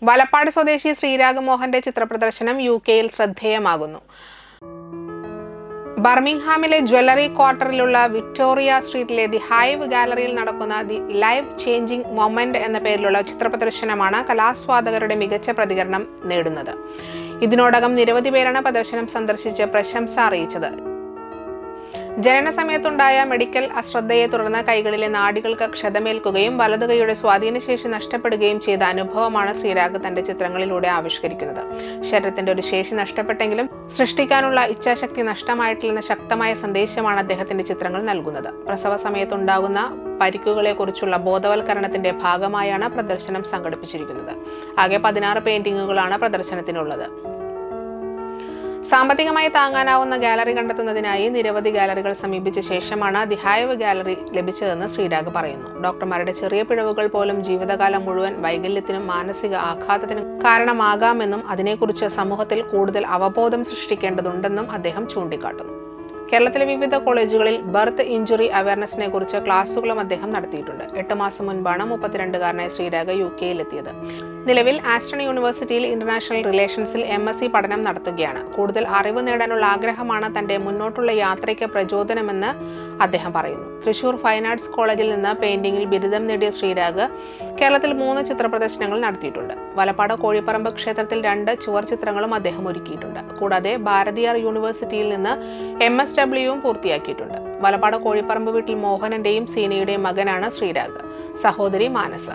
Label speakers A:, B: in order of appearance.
A: വലപ്പാട് സ്വദേശി ശ്രീരാഗ് മോഹന്റെ ചിത്രപ്രദർശനം യുകെയിൽ ശ്രദ്ധേയമാകുന്നു. ബർമിംഗ്ഹാമിലെ ജ്വല്ലറി ക്വാർട്ടറിലുള്ള വിക്ടോറിയ സ്ട്രീറ്റിലെ ദി ഹൈവ് ഗാലറിയിൽ നടക്കുന്ന ദി ലൈഫ് ചേഞ്ചിങ് മൊമെന്റ് എന്ന പേരിലുള്ള ചിത്രപ്രദർശനമാണ് കലാസ്വാദകരുടെ മികച്ച പ്രതികരണം നേടുന്നത്. ഇതിനോടകം നിരവധി പേരാണ് പ്രദർശനം സന്ദർശിച്ച് പ്രശംസ അറിയിച്ചത്. ജനന സമയത്തുണ്ടായ മെഡിക്കൽ അശ്രദ്ധയെ തുടർന്ന് കൈകളിലെ നാഡികൾക്ക് ക്ഷതമേൽക്കുകയും വലതുകൈയുടെ സ്വാധീനശേഷി നഷ്ടപ്പെടുകയും ചെയ്ത അനുഭവമാണ് ശ്രീരാഗ് തന്റെ ചിത്രങ്ങളിലൂടെ ആവിഷ്കരിക്കുന്നത്. ശരീരത്തിന്റെ ഒരു ശേഷി നഷ്ടപ്പെട്ടെങ്കിലും സൃഷ്ടിക്കാനുള്ള ഇച്ഛാശക്തി നഷ്ടമായിട്ടില്ലെന്ന ശക്തമായ സന്ദേശമാണ് അദ്ദേഹത്തിന്റെ ചിത്രങ്ങൾ നൽകുന്നത്. പ്രസവ സമയത്തുണ്ടാകുന്ന പരിക്കുകളെക്കുറിച്ചുള്ള ബോധവൽക്കരണത്തിന്റെ ഭാഗമായാണ് പ്രദർശനം സംഘടിപ്പിച്ചിരിക്കുന്നത്. ആകെ 16 പെയിന്റിങ്ങുകളാണ് പ്രദർശനത്തിനുള്ളത്. സാമ്പത്തികമായി താങ്ങാനാവുന്ന ഗാലറി കണ്ടെത്തുന്നതിനായി നിരവധി ഗാലറികൾ സമീപിച്ച ശേഷമാണ് ദി ഹൈവ് ഗാലറി ലഭിച്ചതെന്ന് ശ്രീരാഗ് പറയുന്നു. ഡോക്ടർമാരുടെ ചെറിയ പിഴവുകൾ പോലും ജീവിതകാലം മുഴുവൻ വൈകല്യത്തിനും മാനസിക ആഘാതത്തിനും കാരണമാകാമെന്നും അതിനെക്കുറിച്ച് സമൂഹത്തിൽ കൂടുതൽ അവബോധം സൃഷ്ടിക്കേണ്ടതുണ്ടെന്നും അദ്ദേഹം ചൂണ്ടിക്കാട്ടുന്നു. കേരളത്തിലെ വിവിധ കോളേജുകളിൽ ബർത്ത് ഇഞ്ചുറി അവയർനെസ്സിനെ കുറിച്ച് ക്ലാസുകളും അദ്ദേഹം നടത്തിയിട്ടുണ്ട്. 8 മാസം മുൻപാണ് 32-കാരനായ ശ്രീരാഗ് യുകെയിലെത്തിയത്. നിലവിൽ ആസ്റ്റൺ യൂണിവേഴ്സിറ്റിയിൽ ഇന്റർനാഷണൽ റിലേഷൻസിൽ MSc പഠനം നടത്തുകയാണ്. കൂടുതൽ അറിവ് നേടാനുള്ള ആഗ്രഹമാണ് തന്റെ മുന്നോട്ടുള്ള യാത്രയ്ക്ക് പ്രചോദനമെന്ന് അദ്ദേഹം പറയുന്നു. തൃശൂർ ഫൈൻ ആർട്സ് കോളേജിൽ നിന്ന് പെയിന്റിംഗിൽ ബിരുദം നേടിയ ശ്രീരാഗ് കേരളത്തിൽ 3 ചിത്രപ്രദർശനങ്ങൾ നടത്തിയിട്ടുണ്ട്. വലപ്പാട് കോഴിപ്പറമ്പ് ക്ഷേത്രത്തിൽ 2 ചുവർ ചിത്രങ്ങളും അദ്ദേഹം ഒരുക്കിയിട്ടുണ്ട്. കൂടാതെ ഭാരതിയാർ യൂണിവേഴ്സിറ്റിയിൽ നിന്ന് MSWയും പൂർത്തിയാക്കിയിട്ടുണ്ട്. വലപ്പാട് കോഴിപ്പറമ്പ് വീട്ടിൽ മോഹനന്റെയും സീനയുടെയും മകനാണ് ശ്രീരാഗ്. സഹോദരി മാനസ.